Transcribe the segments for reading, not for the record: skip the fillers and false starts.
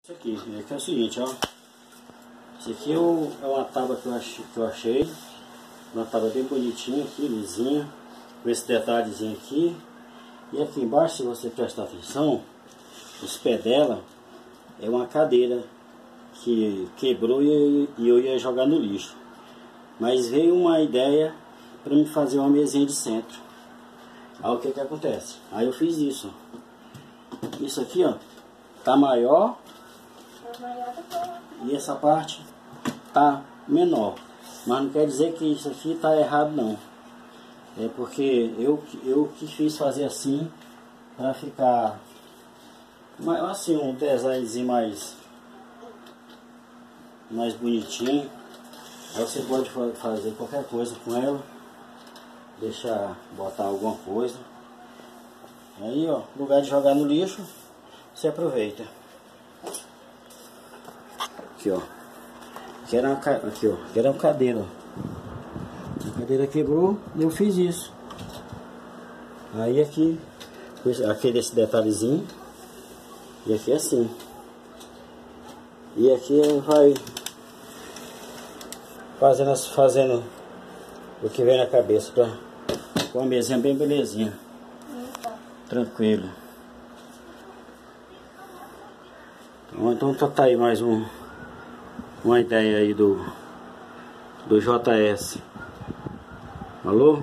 Isso aqui é o seguinte, ó. Isso aqui é uma tábua que eu achei. Uma tábua bem bonitinha aqui, lisinha. Com esse detalhezinho aqui. E aqui embaixo, se você prestar atenção, os pés dela é uma cadeira que quebrou e eu ia jogar no lixo. Mas veio uma ideia para me fazer uma mesinha de centro. Aí o que que acontece? Aí eu fiz isso. Isso aqui, ó, tá maior. E essa parte tá menor. Mas não quer dizer que isso aqui tá errado, não. É porque eu que quis fazer assim para ficar assim, um designzinho mais bonitinho. Aí você pode fazer qualquer coisa com ela, botar alguma coisa. Aí, ó, no lugar de jogar no lixo, você aproveita. Aqui, ó. Aqui era uma cadeira, ó. A cadeira quebrou e eu fiz isso. Aí aqui desse detalhezinho. E aqui é assim. E aqui vai fazendo o que vem na cabeça com uma mesinha bem belezinha. Tranquilo. Então tá aí mais uma ideia aí do JS. Alô?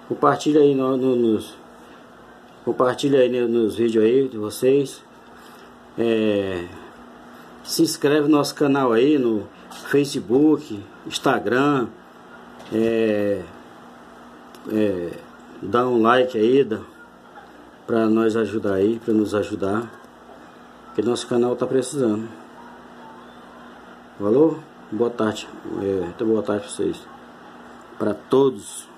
Compartilha aí compartilha aí nos vídeos aí de vocês. Se inscreve no nosso canal aí no Facebook, Instagram. Dá um like aí para nós ajudar aí, para nos ajudar, porque nosso canal tá precisando. Falou? Boa tarde. Boa tarde para vocês. Para todos.